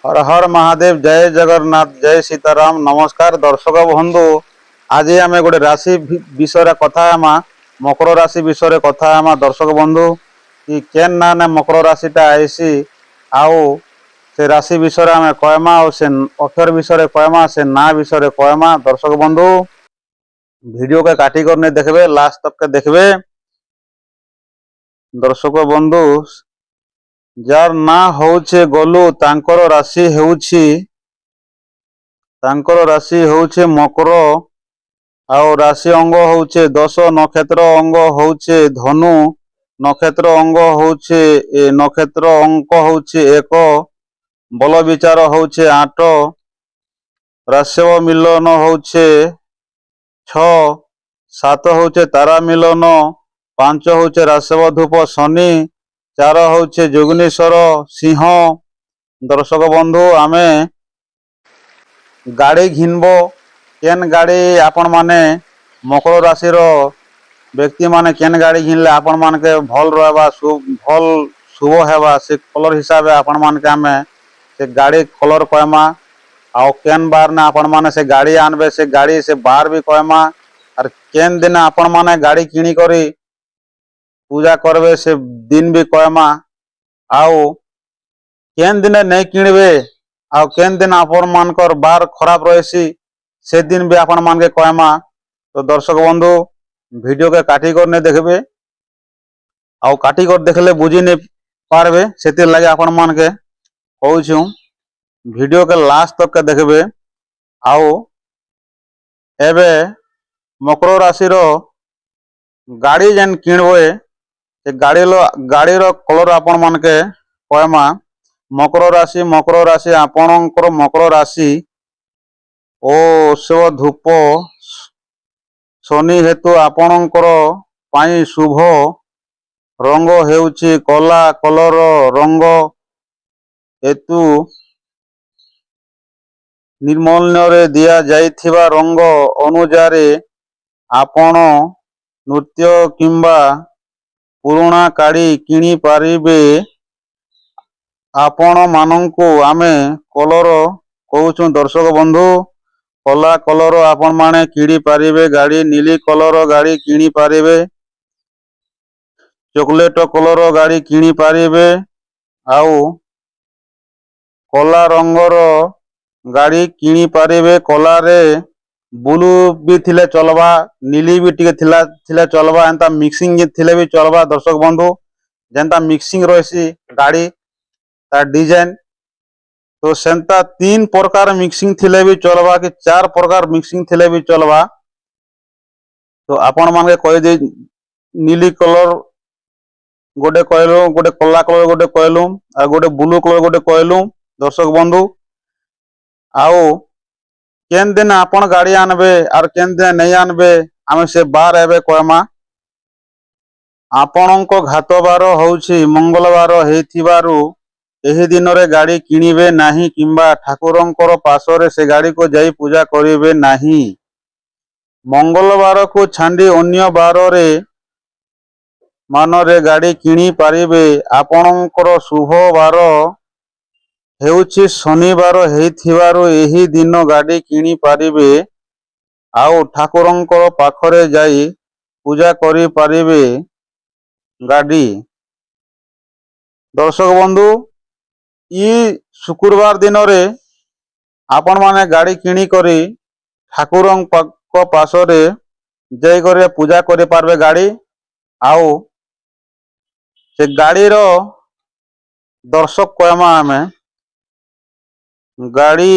हर हर महादेव जय जगन्नाथ जय सीताराम नमस्कार दर्शक बंधु। आज आम गोटे राशि विषय कथा हेमा मकर राशि विषय कथा हेमा दर्शक बंधु कि केन ना ने मकर राशिटा आईसी आउ से राशि विषय आम कहमा और से अक्षर विषय कहमा से ना विषय कहमा दर्शक बंधु वीडियो के काटी कर नहीं देखबे लास्ट तक के देखबे दर्शक बंधु जार ना होचे गलु तांकर राशि होचे मकर आउ राशि अंग होचे 10 नक्षत्र अंग होचे धनु नक्षत्र अंग होचे नक्षत्र अंक होचे 1 बल विचार होचे 8 राशि मिलन होचे 6 7 होचे तारा मिलन 5 होचे राशि धूप शनि 4 होचे जोगनेश्वर सिंह। दर्शक बंधु आमे गाड़ी घिनबो केन गाड़ी आपण माने मकर राशि व्यक्ति माने केन गाड़ी घिनले आपण मान के भल रहबा भल शुभ हेबा से कलर हिसाब से आपण मान के आमे से गाड़ी कलर कहमा आउ केन बार ने आपण माने से गाड़ी आनबे से गाड़ी से बार भी कहमा और केन दिन आपण माने गाड़ी किनी करी पूजा करबे से दिन भी कहमा आउ केन दिन नहीं किणबे आउ केन दिन आपण मानकर बार खराब रही से दिन भी आपण मान के कहमा। तो दर्शक बंधु वीडियो के काटी कर नहीं देखबे आउ काटी कर देखले बुझी नहीं पारबे से लगे आपण मान के कहूँ वीडियो के लास्ट तक के देखबे आउ एबे मकर राशि गाड़ी जेन किणबे से गाड़ी कलर आपण मान के कहमा। मकर राशि आपणकर मकर राशि ओ शिव धूप शनि हेतु आपणकर पाई शुभ रंग हेउची कला कलर रंग हेतु निर्मल्य रे दिया जाइथिबा रंग अनुसार आपण नृत्य किंबा पुराणा काढ़ी किणी पारिबे। आपण मानंकु आमे कलर कहूँ दर्शक बंधु कला कलर आपण माने किणी पारिबे गाड़ी नीली कलर गाड़ी किणी पारिबे चॉकलेट कलर गाड़ी किणी पारिबे आउ कला रंगर गाड़ी किणी पारिबे। कला रे ब्लू भी थिले चलबा नीली भी टिके थिले चलबा एंता मिक्सिंग थिले भी चलबा दर्शक बंधु जेंता मिक्सिंग रही गाड़ी तार डिजाइन तो सेंता 3 प्रकार मिक्सिंग थिले भी चलबा कि 4 प्रकार मिक्सिंग थिले भी चलबा। तो आपण मान के कह दे नीली कलर गोटे कहलु गोटे कला कलर गोटे कहलु आ गोटे ब्लू कलर गोटे कहलु दर्शक बंधु आउ केन दिन आपण गाड़ी आनबे और केन दिन नहीं आनबे आमे से बार एबे कहमा। आपणको घात बार होउछि मंगलवार हेथिबारु एही दिन रे गाड़ी किणिबे नाही किंबा ठाकुरंकर पासरे से गाड़ी को जाई पूजा करिबे नाही। मंगलवार को छांडी अन्य बार रे मानरे गाड़ी किणी पारिबे। आपणकर शुभ बार हेउछि शनिवार हेथिबारु एही दिन गाड़ी किणी पारिबे आउ ठाकुरंकर पाखरे जाई पूजा करि पारिबे गाड़ी। दर्शक बंधु ई शुक्रवार दिन रे आपण माने गाड़ी किणी करी ठाकुरं को पासरे जाई करे पूजा करि पारबे गाड़ी आउ से गाड़ी रो दर्शक कहमा आमे गाड़ी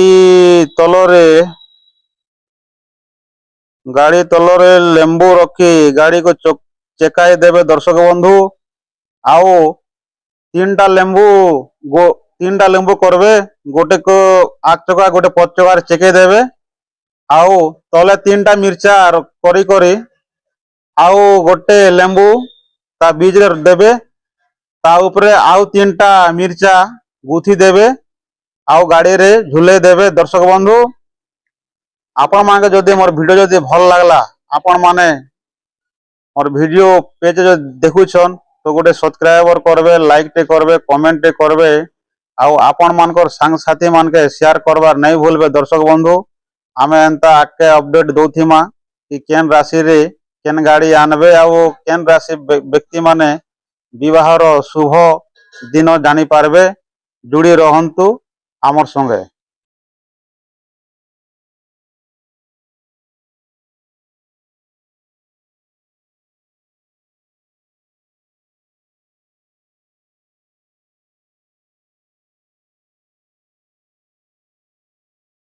तलरे लेंबू रखी गाड़ी को चेकाई देवे दर्शक बंधु आउ 3टा लेंबू करबे गोटे को आग चका गोटे पच चकार चेके देवे आउ तले 3टा मिर्चा करी करी आउ गोटे लेंबू ता बीज रे देवे ता ऊपरे आउ 3टा मिर्चा गुथी देवे आउ गाड़ी रे झुले देवे। दर्शक बंधु आपण माने जदि मोर वीडियो जदि भल लागला आपण माने मोर वीडियो पेज जो देखुछन तो गोटे सब्सक्राइबर करबे लाइक टे करबे कमेंट टे करबे ଆଉ ଆପଣ ମାନଙ୍କର ସାଙ୍ଗ ସାଥୀ ମାନକେ ସେୟାର କରବାର नहीं भूलबे दर्शक बंधु। आमे एंता आके अपडेट दौथिमा कि केन राशि रे केन गाड़ी आनबे आउ केन राशि व्यक्ति माने विवाहर शुभ दिन जानी पारबे। जुड़ी रहंतु आमर संगे।